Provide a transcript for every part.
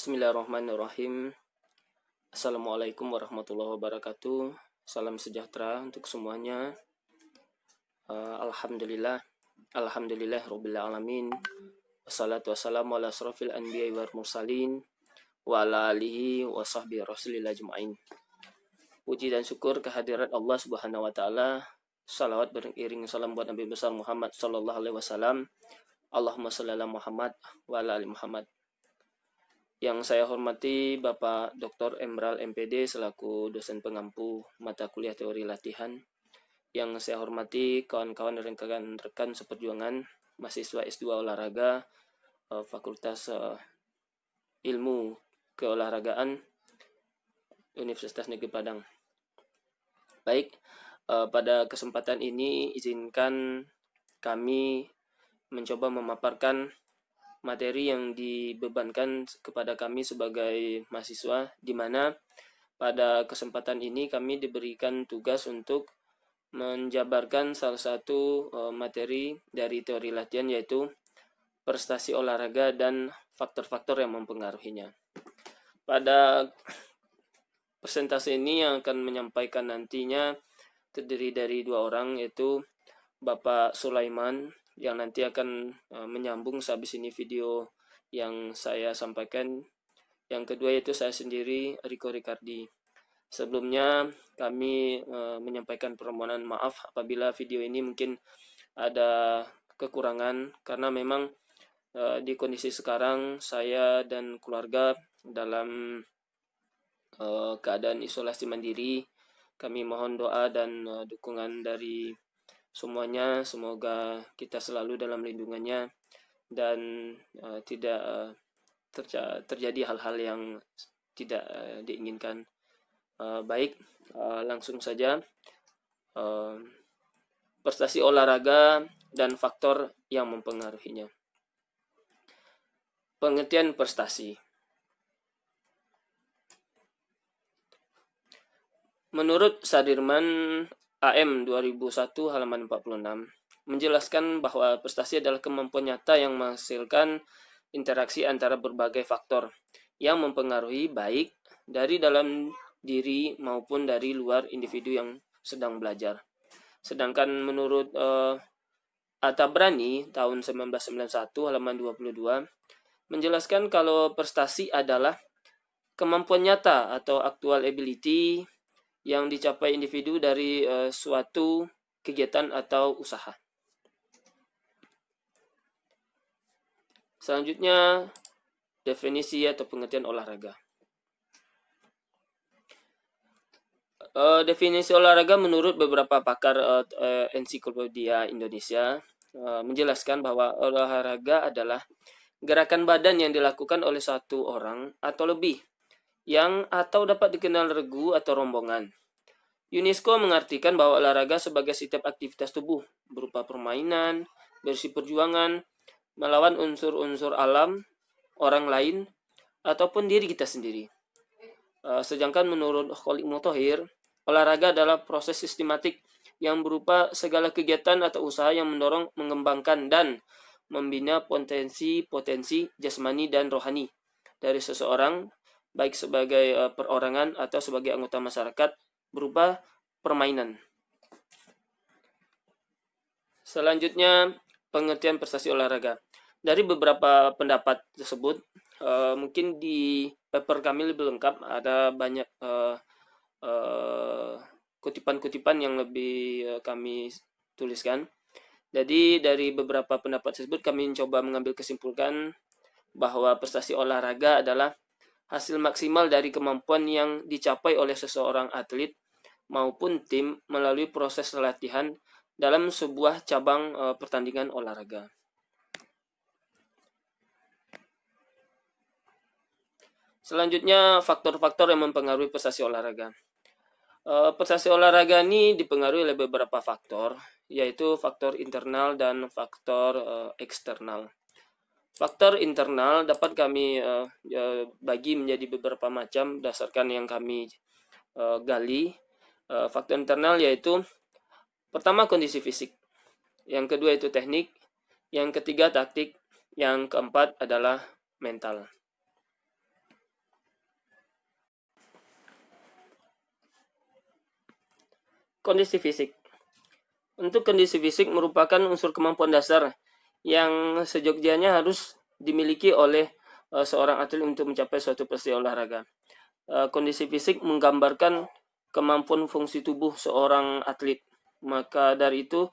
Bismillahirrahmanirrahim. Assalamualaikum warahmatullahi wabarakatuh. Salam sejahtera untuk semuanya. Alhamdulillah rabbil alamin. Wassalatu wassalamu ala asrofil anbiya'i wal mursalin wa ala alihi wa sahbihi rasulillah ajma'in. Puji dan syukur kehadirat Allah Subhanahu wa taala. Salawat beriring salam buat Nabi besar Muhammad sallallahu alaihi wasallam. Allahumma shalli ala Muhammad wa ala ali Muhammad. Yang saya hormati Bapak Dr. Emral MPD selaku dosen pengampu mata kuliah teori latihan. Yang saya hormati kawan-kawan dan rekan-rekan seperjuangan mahasiswa S2 olahraga Fakultas Ilmu Keolahragaan Universitas Negeri Padang. Baik, pada kesempatan ini izinkan kami mencoba memaparkan materi yang dibebankan kepada kami sebagai mahasiswa, di mana pada kesempatan ini kami diberikan tugas untuk menjabarkan salah satu materi dari teori latihan, yaitu prestasi olahraga dan faktor-faktor yang mempengaruhinya. Pada presentasi ini yang akan menyampaikan nantinya terdiri dari dua orang, yaitu Bapak Sulaiman yang nanti akan menyambung sehabis ini video yang saya sampaikan. Yang kedua yaitu saya sendiri, Riko Ricardi. Sebelumnya kami menyampaikan permohonan maaf apabila video ini mungkin ada kekurangan, karena memang di kondisi sekarang saya dan keluarga dalam keadaan isolasi mandiri. Kami mohon doa dan dukungan dari semuanya, semoga kita selalu dalam lindungannya dan tidak terjadi hal-hal yang tidak diinginkan. Baik, langsung saja. Prestasi olahraga dan faktor yang mempengaruhinya. Pengertian prestasi. Menurut Sadirman AM 2001 halaman 46 menjelaskan bahwa prestasi adalah kemampuan nyata yang menghasilkan interaksi antara berbagai faktor yang mempengaruhi baik dari dalam diri maupun dari luar individu yang sedang belajar. Sedangkan menurut Atabrani tahun 1991 halaman 22 menjelaskan kalau prestasi adalah kemampuan nyata atau actual ability yang dicapai individu dari suatu kegiatan atau usaha. Selanjutnya, definisi atau pengertian olahraga. Definisi olahraga menurut beberapa pakar ensiklopedia Indonesia menjelaskan bahwa olahraga adalah gerakan badan yang dilakukan oleh satu orang atau lebih yang atau dapat dikenal regu atau rombongan. UNESCO mengartikan bahwa olahraga sebagai setiap aktivitas tubuh berupa permainan, bersih perjuangan, melawan unsur-unsur alam, orang lain, ataupun diri kita sendiri. Sedangkan menurut Kholik Mutahhir, olahraga adalah proses sistematik yang berupa segala kegiatan atau usaha yang mendorong, mengembangkan, dan membina potensi jasmani dan rohani dari seseorang, baik sebagai perorangan atau sebagai anggota masyarakat, berupa permainan. Selanjutnya, pengertian prestasi olahraga. Dari beberapa pendapat tersebut, mungkin di paper kami lebih lengkap, ada banyak kutipan-kutipan yang lebih kami tuliskan. Jadi dari beberapa pendapat tersebut kami mencoba mengambil kesimpulan bahwa prestasi olahraga adalah hasil maksimal dari kemampuan yang dicapai oleh seseorang atlet maupun tim melalui proses latihan dalam sebuah cabang pertandingan olahraga. Selanjutnya, faktor-faktor yang mempengaruhi prestasi olahraga. Prestasi olahraga ini dipengaruhi oleh beberapa faktor, yaitu faktor internal dan faktor eksternal. Faktor internal dapat kami bagi menjadi beberapa macam berdasarkan yang kami gali. Faktor internal yaitu pertama kondisi fisik, yang kedua itu teknik, yang ketiga taktik, yang keempat adalah mental. Kondisi fisik. Untuk kondisi fisik merupakan unsur kemampuan dasar yang sejogjianya harus dimiliki oleh seorang atlet untuk mencapai suatu prestasi olahraga. Kondisi fisik menggambarkan kemampuan fungsi tubuh seorang atlet. Maka dari itu,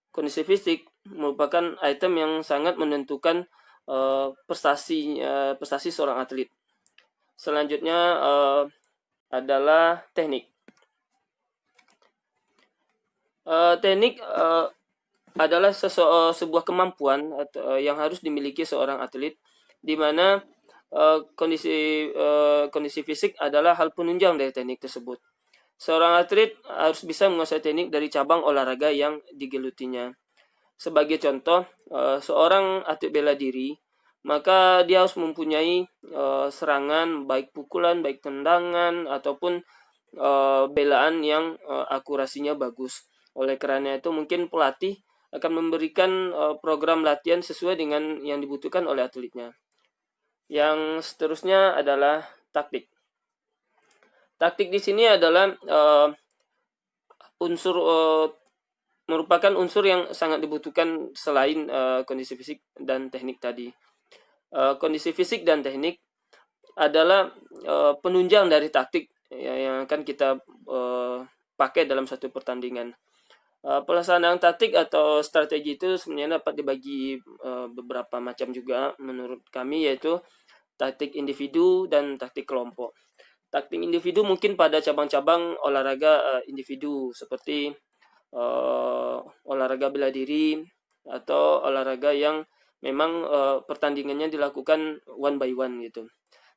kondisi fisik merupakan item yang sangat menentukan prestasi seorang atlet. Selanjutnya adalah teknik. Teknik adalah sebuah kemampuan yang harus dimiliki seorang atlet, di mana kondisi fisik adalah hal penunjang dari teknik tersebut. Seorang atlet harus bisa menguasai teknik dari cabang olahraga yang digelutinya. Sebagai contoh, seorang atlet bela diri, maka dia harus mempunyai serangan, baik pukulan, baik tendangan, ataupun belaan yang akurasinya bagus. Oleh karena itu, mungkin pelatih akan memberikan program latihan sesuai dengan yang dibutuhkan oleh atletnya. Yang seterusnya adalah taktik. Taktik di sini adalah merupakan unsur yang sangat dibutuhkan selain kondisi fisik dan teknik tadi. Kondisi fisik dan teknik adalah penunjang dari taktik yang akan kita pakai dalam satu pertandingan. Pelaksanaan taktik atau strategi itu sebenarnya dapat dibagi beberapa macam juga menurut kami, yaitu taktik individu dan taktik kelompok. Taktik individu mungkin pada cabang-cabang olahraga individu seperti olahraga bela diri atau olahraga yang memang pertandingannya dilakukan one by one gitu.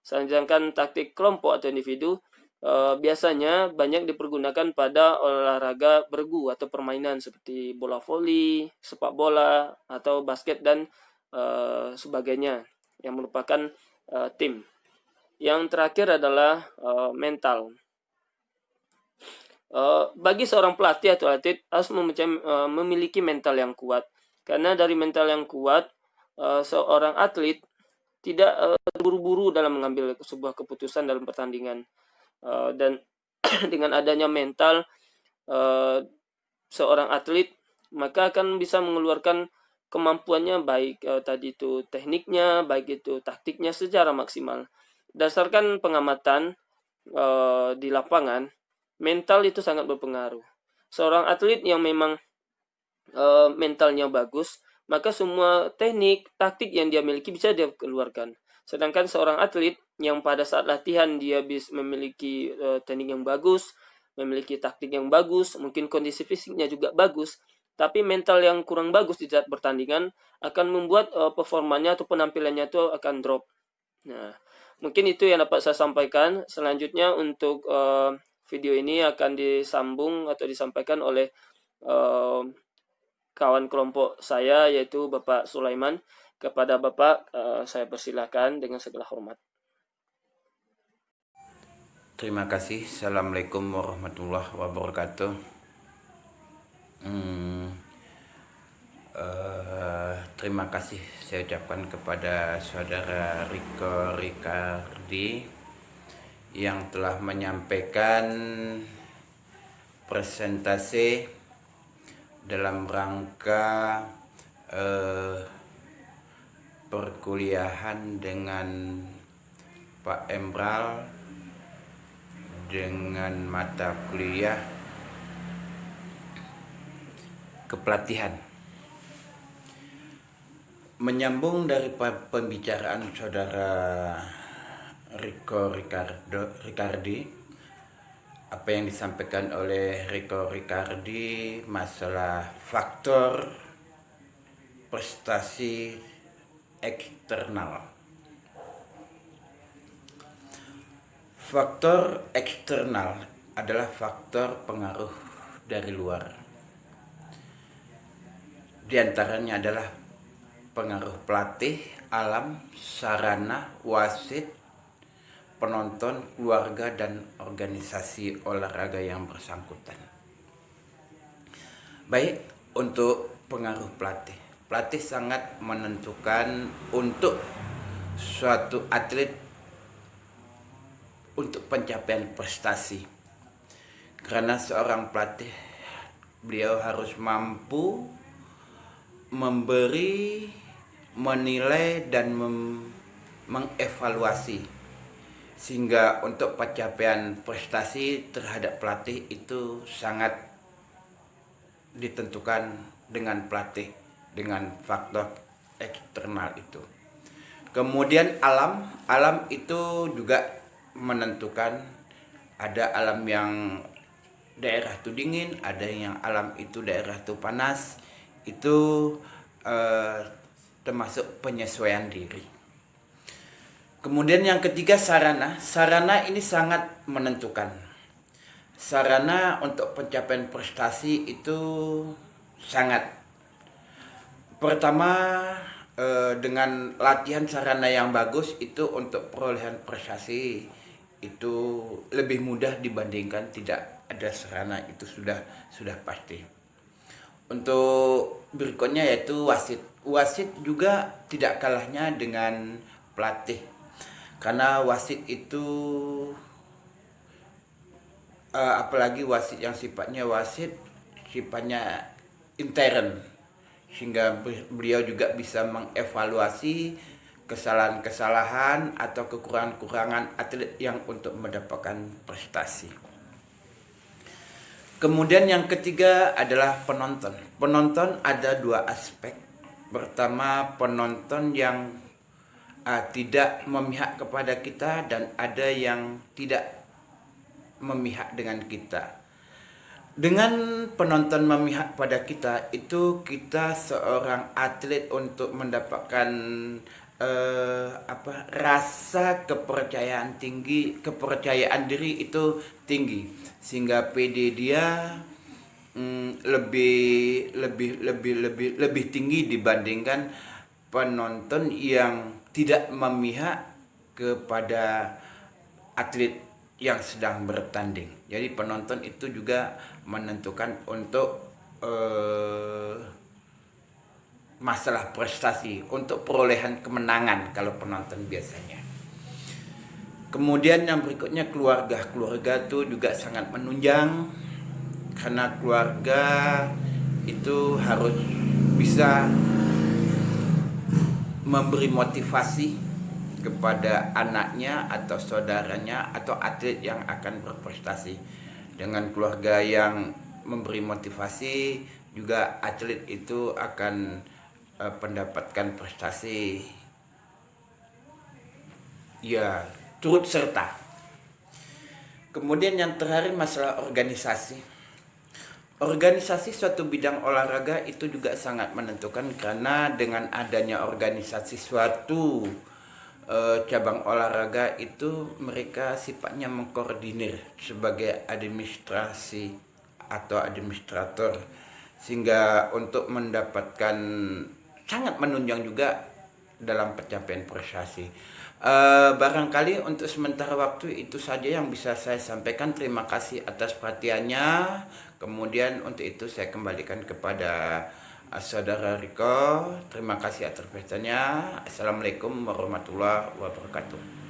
Sedangkan taktik kelompok atau individu biasanya banyak dipergunakan pada olahraga bergu atau permainan seperti bola voli, sepak bola, atau basket dan sebagainya yang merupakan tim. Yang terakhir adalah mental. Bagi seorang pelatih atau atlet harus memiliki mental yang kuat, karena dari mental yang kuat seorang atlet tidak terburu-buru dalam mengambil sebuah keputusan dalam pertandingan. Dan dengan adanya mental seorang atlet, maka akan bisa mengeluarkan kemampuannya, baik tadi itu tekniknya, baik itu taktiknya secara maksimal. Berdasarkan pengamatan di lapangan, mental itu sangat berpengaruh. Seorang atlet yang memang mentalnya bagus, maka semua teknik, taktik yang dia miliki bisa dia keluarkan. Sedangkan seorang atlet yang pada saat latihan dia bisa memiliki teknik yang bagus, memiliki taktik yang bagus, mungkin kondisi fisiknya juga bagus, tapi mental yang kurang bagus di saat pertandingan akan membuat performanya atau penampilannya itu akan drop. Nah, mungkin itu yang dapat saya sampaikan. Selanjutnya untuk video ini akan disambung atau disampaikan oleh kawan kelompok saya, yaitu Bapak Sulaiman. Kepada Bapak saya persilakan dengan segala hormat. Terima kasih. Assalamualaikum warahmatullahi wabarakatuh. Terima kasih saya ucapkan kepada saudara Rico Ricardi yang telah menyampaikan presentasi dalam rangka perkuliahan dengan Pak Emral dengan mata kuliah kepelatihan. Menyambung dari pembicaraan saudara Rico Ricardi, apa yang disampaikan oleh Rico Ricardi masalah faktor prestasi eksternal. Faktor eksternal adalah faktor pengaruh dari luar. Di antaranya adalah pengaruh pelatih, alam, sarana, wasit, penonton, keluarga, dan organisasi olahraga yang bersangkutan. Baik, untuk pengaruh pelatih. Pelatih sangat menentukan untuk suatu atlet untuk pencapaian prestasi. Karena seorang pelatih beliau harus mampu memberi, menilai, dan mengevaluasi, sehingga untuk pencapaian prestasi terhadap pelatih itu sangat ditentukan dengan pelatih, dengan faktor eksternal itu. Kemudian alam itu juga menentukan. Ada alam yang daerah itu dingin, ada yang alam itu daerah itu panas. Itu termasuk penyesuaian diri. Kemudian yang ketiga, sarana ini sangat menentukan. Sarana untuk pencapaian prestasi itu sangat. Pertama, dengan latihan sarana yang bagus itu untuk perolehan prestasi itu lebih mudah dibandingkan tidak ada sarana, itu sudah pasti. Untuk berikutnya yaitu wasit. Wasit juga tidak kalahnya dengan pelatih, karena wasit itu apalagi wasit yang sifatnya intern, sehingga beliau juga bisa mengevaluasi kesalahan-kesalahan atau kekurangan-kekurangan atlet yang untuk mendapatkan prestasi. Kemudian yang ketiga adalah penonton. Penonton ada dua aspek. Pertama, penonton yang tidak memihak kepada kita, dan ada yang tidak memihak dengan kita. Dengan penonton memihak pada kita, itu kita seorang atlet untuk mendapatkan rasa kepercayaan diri itu tinggi, sehingga PD dia lebih tinggi dibandingkan penonton yang tidak memihak kepada atlet yang sedang bertanding. Jadi penonton itu juga menentukan untuk masalah prestasi, untuk perolehan kemenangan kalau penonton biasanya. Kemudian yang berikutnya keluarga. Keluarga itu juga sangat menunjang, karena keluarga itu harus bisa memberi motivasi kepada anaknya atau saudaranya atau atlet yang akan berprestasi. Dengan keluarga yang memberi motivasi, juga atlet itu akan mendapatkan prestasi ya turut serta. Kemudian yang terakhir, masalah organisasi. Organisasi suatu bidang olahraga itu juga sangat menentukan, karena dengan adanya organisasi suatu cabang olahraga itu mereka sifatnya mengkoordinir sebagai administrasi atau administrator, sehingga untuk mendapatkan sangat menunjang juga dalam pencapaian prestasi. Barangkali untuk sementara waktu itu saja yang bisa saya sampaikan. Terima kasih atas perhatiannya. Kemudian untuk itu saya kembalikan kepada Saudara Riko. Terima kasih atas perhatiannya. Assalamualaikum warahmatullahi wabarakatuh.